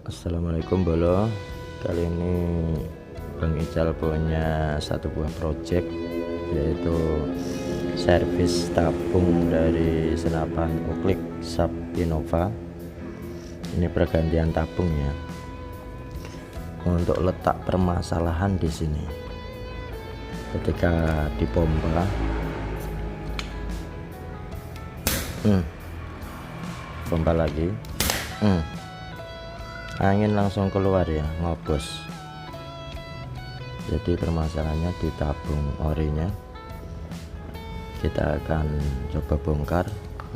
Assalamualaikum Bolo. Kali ini Bang Ical punya satu buah project, yaitu servis tabung dari senapan uklik Sub Innova. Ini pergantian tabung ya. Untuk letak permasalahan di sini, ketika dipompa pompa lagi, angin langsung keluar ya, ngobos. Jadi permasalahannya di tabung orinya. Kita akan coba bongkar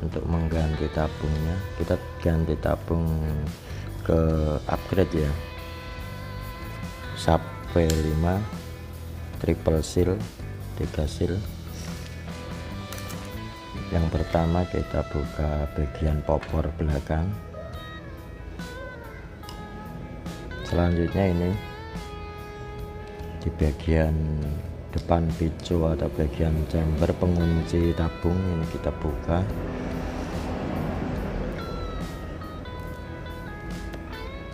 untuk mengganti tabungnya. Kita ganti tabung ke upgrade ya, Sub V5 triple seal 3 seal. Yang pertama kita buka bagian popor belakang. Selanjutnya ini di bagian depan picu atau bagian chamber pengunci tabung, ini kita buka.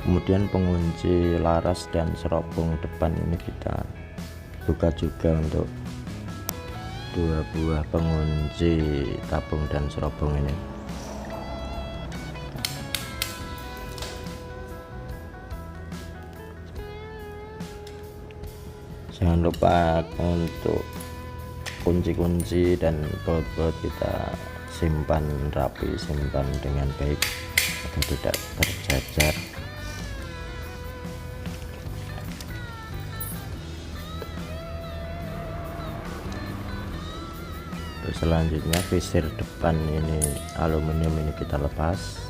Kemudian pengunci laras dan serobong depan ini kita buka juga untuk dua buah pengunci tabung dan serobong ini. Jangan lupa untuk kunci-kunci dan baut-baut kita simpan rapi, simpan dengan baik agar tidak tercecer. Terus selanjutnya visir depan ini aluminium ini kita lepas.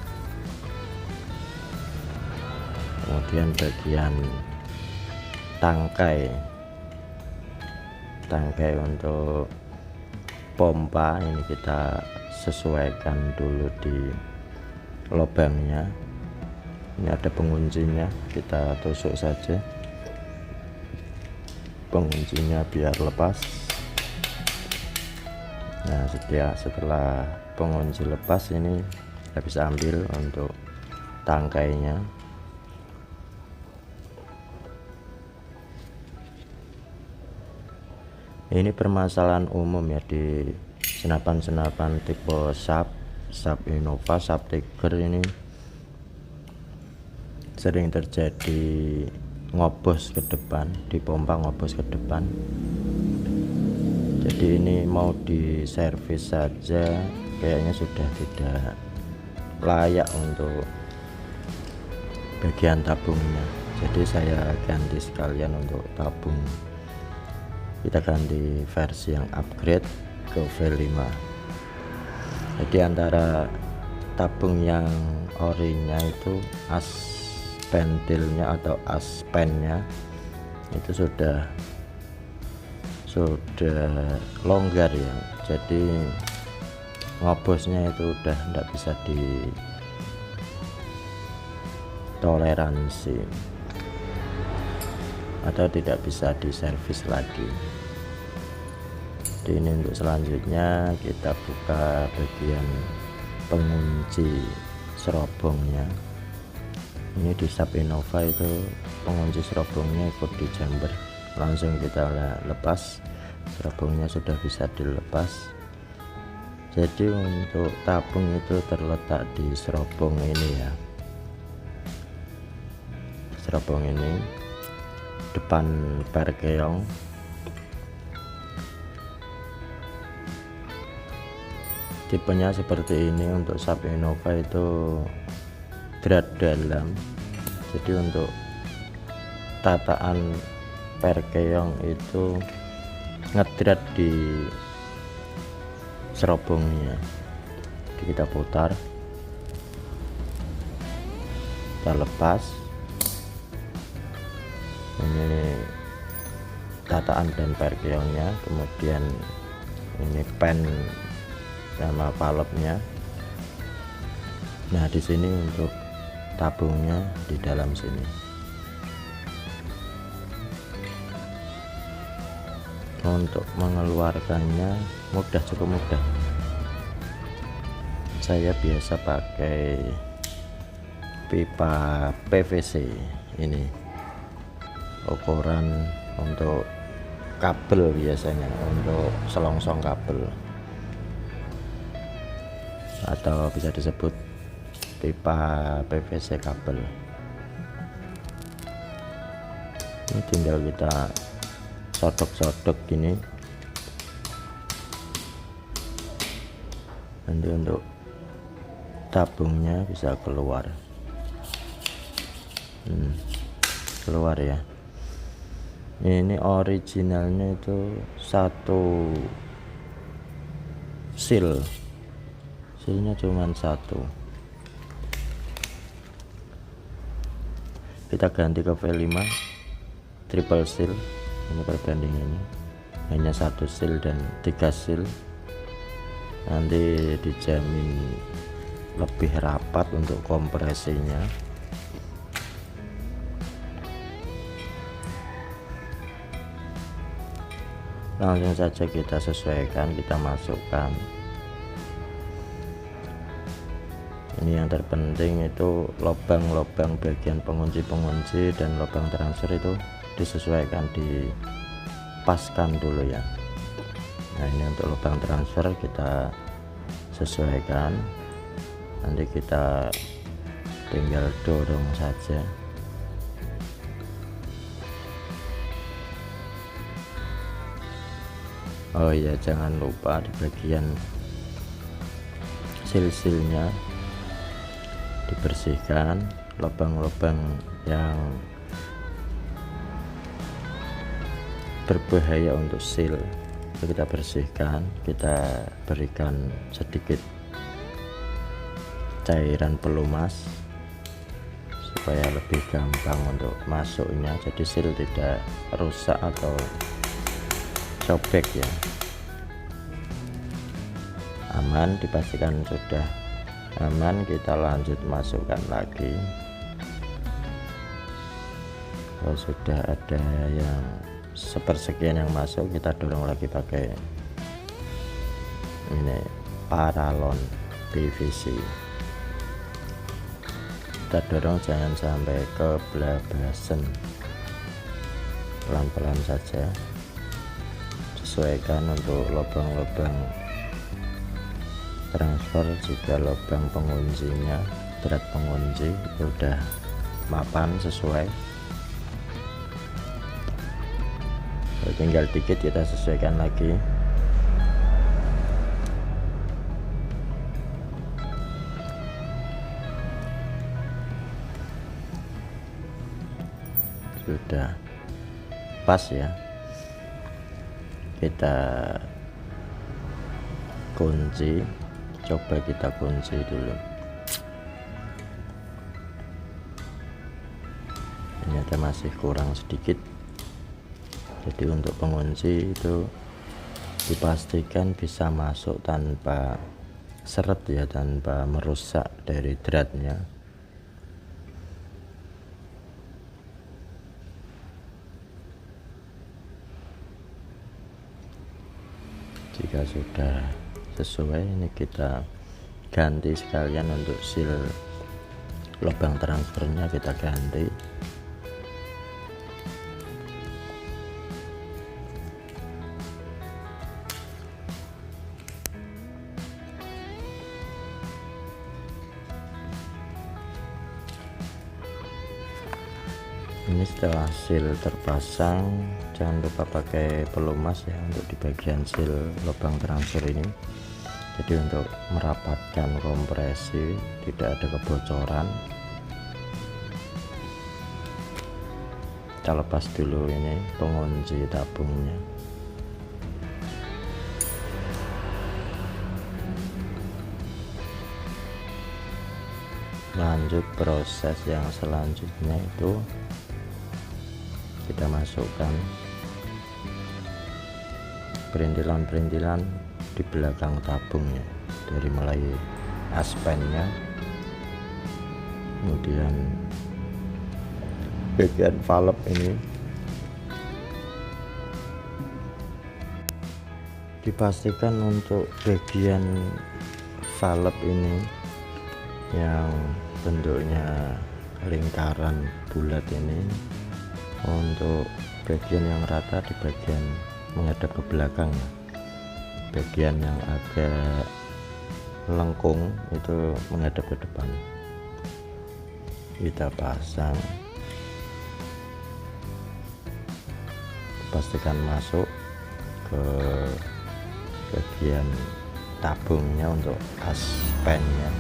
Kemudian bagian tangkai untuk pompa ini kita sesuaikan dulu di lubangnya. Ini ada penguncinya, kita tusuk saja penguncinya biar lepas. Nah, setelah pengunci lepas, ini kita bisa ambil untuk tangkainya. Ini permasalahan umum ya di senapan-senapan tipe Sub Innova, Sub Tiger ini sering terjadi ngobos ke depan, dipompa ngobos ke depan. Jadi ini mau diservis saja kayaknya sudah tidak layak untuk bagian tabungnya. Jadi saya ganti sekalian untuk tabung. Kita ganti versi yang upgrade ke V5. Jadi antara tabung yang orinya itu as pentilnya atau as pennya itu sudah longgar ya, jadi ngobosnya itu udah tidak bisa ditoleransi atau tidak bisa diservis lagi. Jadi ini untuk selanjutnya kita buka bagian pengunci serobongnya. Ini di Sub Innova itu pengunci serobongnya ikut di chamber, langsung kita lepas, serobongnya sudah bisa dilepas. Jadi untuk tabung itu terletak di serobong ini ya, serobong ini depan perkeong. Tipenya seperti ini untuk Sub Innova itu drat dalam. Jadi untuk tataan perkeong itu ngedrat di serobongnya. Jadi kita putar, kita lepas. Ini tataan dan perkeongnya, kemudian ini pen sama valve-nya. Nah, di sini untuk tabungnya di dalam sini. Untuk mengeluarkannya mudah, cukup mudah. Saya biasa pakai pipa PVC. Ini ukuran untuk kabel, biasanya untuk selongsong kabel, atau bisa disebut pipa PVC kabel. Ini tinggal kita sodok-sodok gini, nanti untuk tabungnya bisa keluar. Keluar ya. Ini originalnya itu satu silnya cuman satu. Kita ganti ke V5 triple seal. Ini perbandingannya hanya satu seal dan 3 seal. Nanti dijamin lebih rapat untuk kompresinya. Langsung saja kita sesuaikan, kita masukkan. Ini yang terpenting itu lubang-lubang bagian pengunci-pengunci dan lubang transfer itu disesuaikan, dipaskan dulu ya. Nah, ini untuk lubang transfer kita sesuaikan, nanti kita tinggal dorong saja. Oh iya, jangan lupa di bagian sil-silnya dibersihkan, lubang-lubang yang berbahaya untuk sil itu kita bersihkan. Kita berikan sedikit cairan pelumas supaya lebih gampang untuk masuknya, jadi sil tidak rusak atau sobek ya. Aman, dipastikan sudah aman, kita lanjut masukkan lagi. Kalau sudah ada yang sepersekian yang masuk, kita dorong lagi pakai ini paralon PVC. Kita dorong jangan sampai keblabasan, pelan-pelan saja. Sesuaikan untuk lubang-lubang transfer, juga lubang penguncinya, berat pengunci itu udah mapan sesuai. Tinggal dikit kita sesuaikan lagi. Sudah pas ya. Kita kunci, coba kita kunci dulu. Ternyata masih kurang sedikit, jadi untuk pengunci itu dipastikan bisa masuk tanpa seret ya, tanpa merusak dari dratnya. Jika sudah sesuai, ini kita ganti sekalian untuk seal lubang transfernya, kita ganti. Ini setelah seal terpasang, jangan lupa pakai pelumas ya untuk di bagian seal lubang transfer ini. Jadi untuk merapatkan kompresi, tidak ada kebocoran. Kita lepas dulu ini pengunci tabungnya. Lanjut proses yang selanjutnya itu kita masukkan perintilan-perintilan di belakang tabungnya, dari mulai aspennya, kemudian bagian valve ini dipastikan untuk bagian valve ini yang bentuknya lingkaran bulat ini. Untuk bagian yang rata di bagian menghadap ke belakang, bagian yang agak lengkung itu menghadap ke depan. Kita pasang, pastikan masuk ke bagian tabungnya untuk aspennya.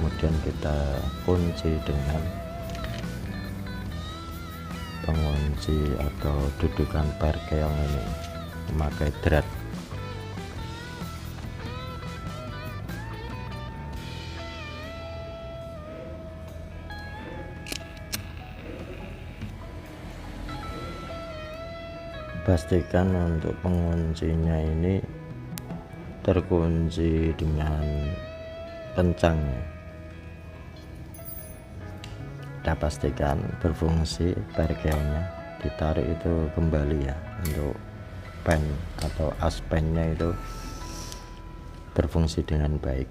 Kemudian kita kunci dengan pengunci atau dudukan perkeong ini memakai drat. Pastikan untuk penguncinya ini terkunci dengan kencang ya. Kita pastikan berfungsi perkeongnya, ditarik itu kembali ya, untuk pen atau aspennya itu berfungsi dengan baik.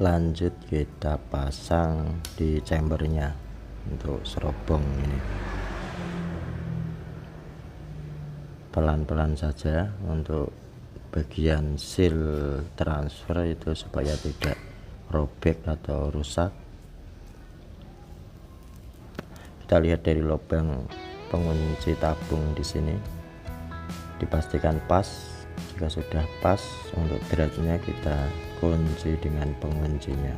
Lanjut kita pasang di chambernya untuk serobong ini. Pelan-pelan saja untuk bagian seal transfer itu supaya tidak robek atau rusak. Kita lihat dari lubang pengunci tabung di sini, dipastikan pas. Jika sudah pas, untuk dratnya kita kunci dengan penguncinya.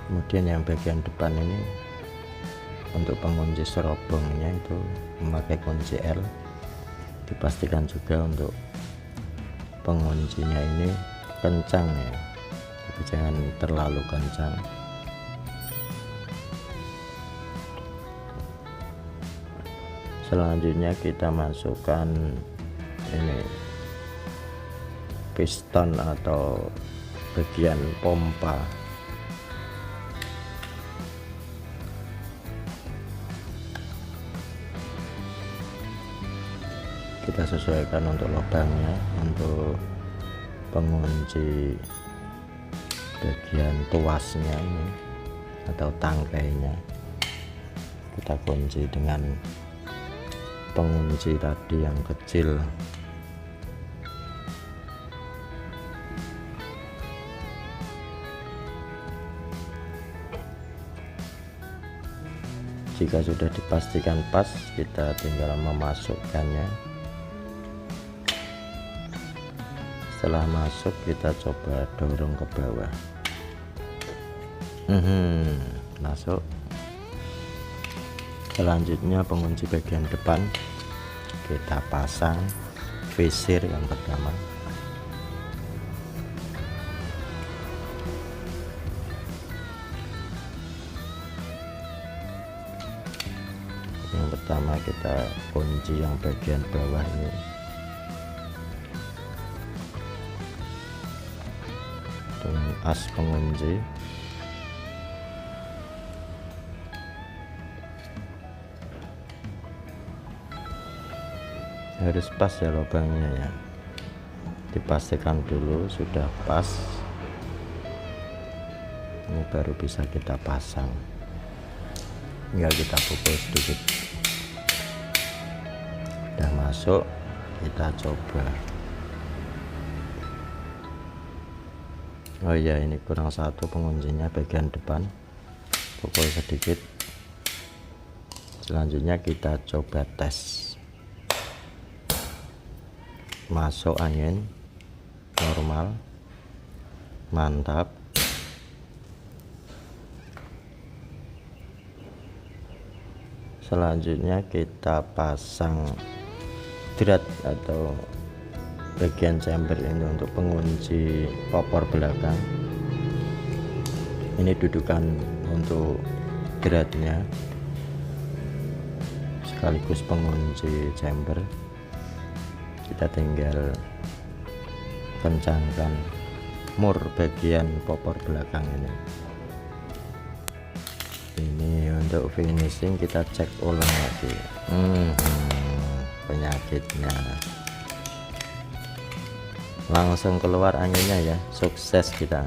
Kemudian yang bagian depan ini untuk pengunci serobongnya itu memakai kunci L. Dipastikan juga untuk penguncinya ini kencang ya, tapi jangan terlalu kencang. Selanjutnya kita masukkan ini piston atau bagian pompa. Kita sesuaikan untuk lubangnya. Untuk pengunci bagian tuasnya ini atau tangkainya kita kunci dengan pengunci tadi yang kecil. Jika sudah dipastikan pas, kita tinggal memasukkannya. Setelah masuk, kita coba dorong ke bawah. Masuk. Selanjutnya pengunci bagian depan kita pasang visir yang pertama. Yang pertama kita kunci yang bagian bawah ini. Dengan as pengunci. Harus pas ya lubangnya ya, dipastikan dulu sudah pas, ini baru bisa kita pasang. Tinggal kita pukul sedikit. Udah masuk, kita coba. Oh iya, ini kurang satu penguncinya bagian depan, pukul sedikit. Selanjutnya kita coba tes. Masuk angin normal, mantap. Selanjutnya kita pasang drat atau bagian chamber ini untuk pengunci popor belakang. Ini dudukan untuk dratnya sekaligus pengunci chamber. Kita tinggal kencangkan mur bagian popor belakang ini. Ini untuk finishing kita cek ulang lagi. penyakitnya. Langsung keluar anginnya ya, sukses kita.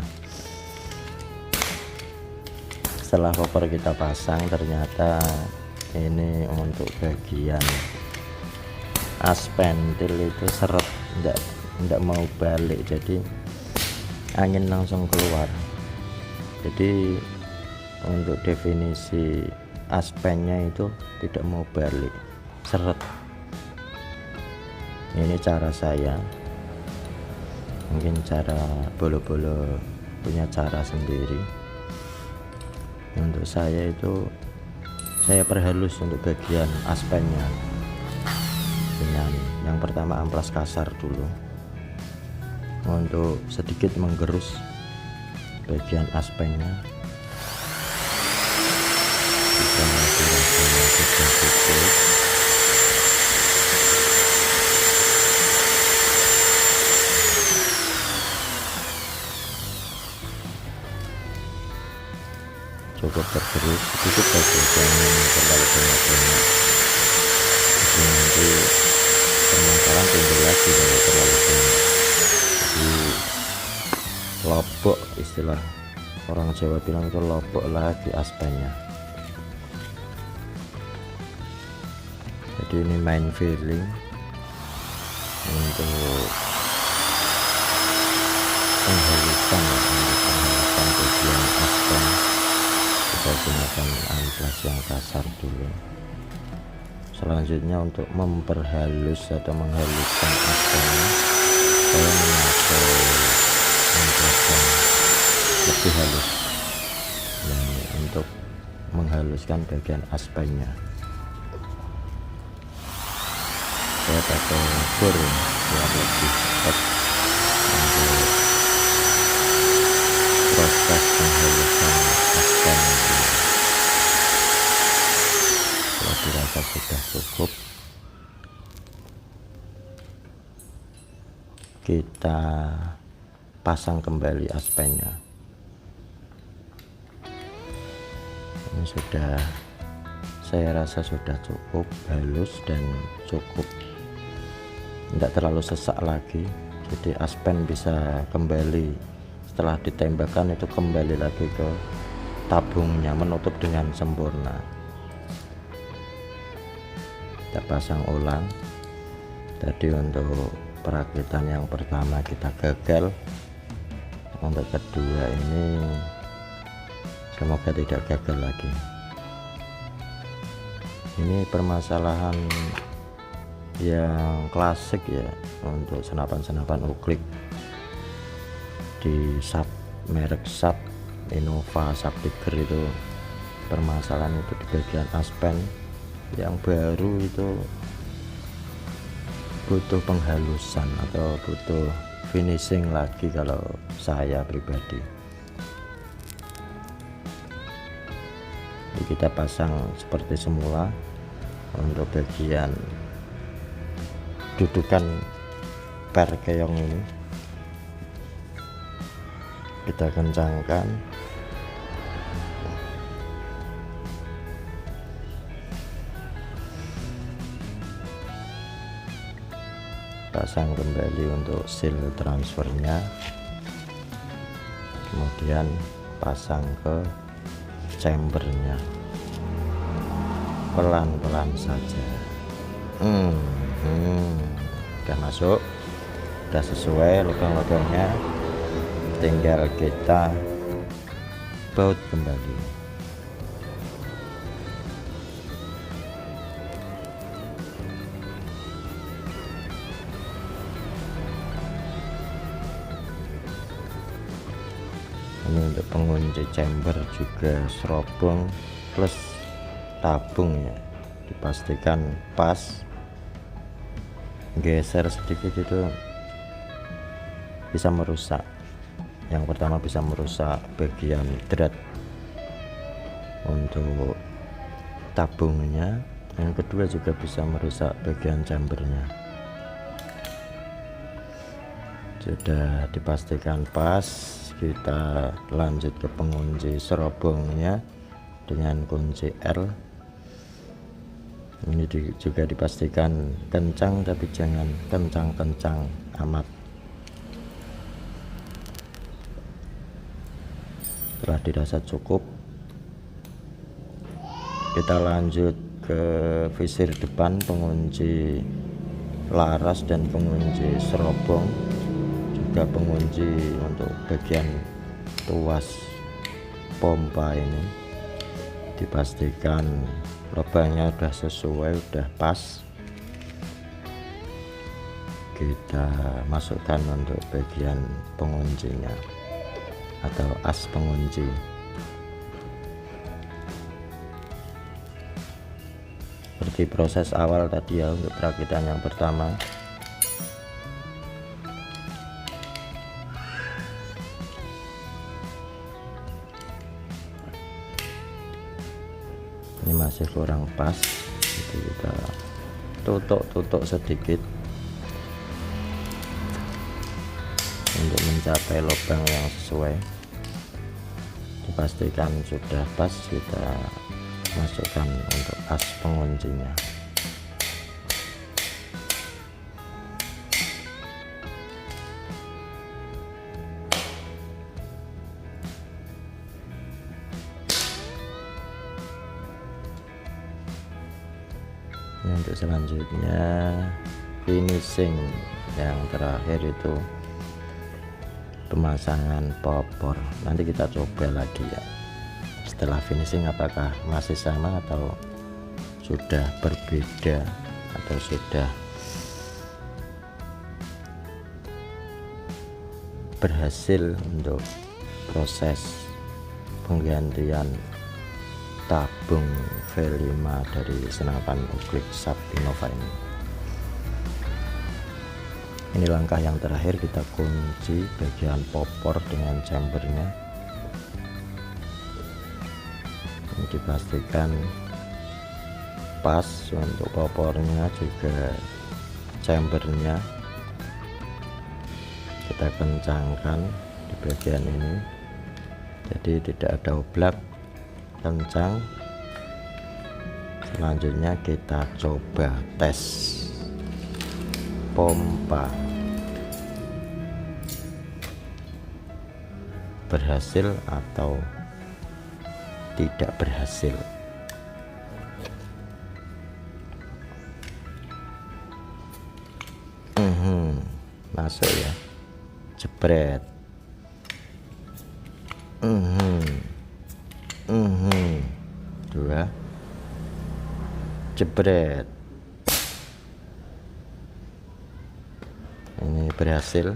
Setelah koper kita pasang, ternyata ini untuk bagian as pentil itu seret, enggak mau balik, jadi angin langsung keluar. Jadi untuk definisi aspennya itu tidak mau balik, seret. Ini cara saya, mungkin cara bolo-bolo punya cara sendiri. Untuk saya itu saya perhalus untuk bagian aspennya dengan yang pertama amplas kasar dulu untuk sedikit menggerus bagian aspennya. Kita sedikit cukup tergerus sedikit saja, jangan terlalu banyak-banyak, jadi nanti permasalahan timbul lagi kalau terlalu banyak. Jadi lobok, istilah orang Jawa bilang itu lobok lagi aspennya. Jadi ini main filling untuk penghalusan bagian aspen. Kita gunakan amplas yang kasar dulu. Selanjutnya untuk memperhalus atau menghaluskan aspennya, saya memakai amplas yang lebih halus untuk menghaluskan bagian aspennya. Saya pakai bor yang lebih cepat untuk proses penghalusan aspen. Kalau dirasa sudah cukup, kita pasang kembali aspennya. Ini sudah, saya rasa sudah cukup halus dan cukup, tidak terlalu sesak lagi, jadi aspen bisa kembali setelah ditembakkan itu kembali lagi ke tabungnya, menutup dengan sempurna. Kita pasang ulang. Tadi untuk perakitan yang pertama kita gagal, untuk kedua ini semoga tidak gagal lagi. Ini permasalahan yang klasik ya untuk senapan-senapan uklik di sub merek sub Innova, Sub Tiger itu. Permasalahan itu di bagian aspen yang baru itu butuh penghalusan atau butuh finishing lagi kalau saya pribadi. Jadi kita pasang seperti semula. Untuk bagian dudukan per keong ini kita kencangkan, pasang kembali untuk seal transfernya, kemudian pasang ke chambernya pelan-pelan saja. Udah masuk, udah sesuai lubang-lubangnya, tinggal kita baut kembali. Ini untuk pengunci chamber juga serobong plus tabung ya, dipastikan pas. Geser sedikit itu bisa merusak. Yang pertama bisa merusak bagian thread untuk tabungnya, yang kedua juga bisa merusak bagian chambernya. Sudah dipastikan pas, kita lanjut ke pengunci serobongnya dengan kunci L. Ini juga dipastikan kencang, tapi jangan kencang-kencang amat. Setelah dirasa cukup, kita lanjut ke visir depan, pengunci laras dan pengunci serobong, juga pengunci untuk bagian tuas pompa. Ini dipastikan lubangnya udah sesuai, udah pas. Kita masukkan untuk bagian penguncinya atau as pengunci. Seperti proses awal tadi ya, untuk perakitan yang pertama. Ini masih kurang pas, jadi kita tutuk sedikit untuk mencapai lubang yang sesuai. Dipastikan sudah pas, kita masukkan untuk as penguncinya. Untuk selanjutnya finishing yang terakhir itu pemasangan popor. Nanti kita coba lagi ya, setelah finishing apakah masih sama atau sudah berbeda atau sudah berhasil untuk proses penggantian tabung V5 dari senapan Oakleaf SAP Innova ini. Ini langkah yang terakhir, kita kunci bagian popor dengan chambernya. Ini dipastikan pas untuk popornya, juga chambernya kita kencangkan di bagian ini, jadi tidak ada oblak, kencang. Selanjutnya kita coba tes pompa, berhasil atau tidak berhasil. Masuk ya, jebret. Dua, jebret. Ini berhasil.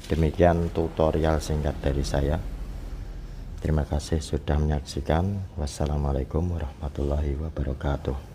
Demikian tutorial singkat dari saya. Terima kasih sudah menyaksikan. Wassalamualaikum warahmatullahi wabarakatuh.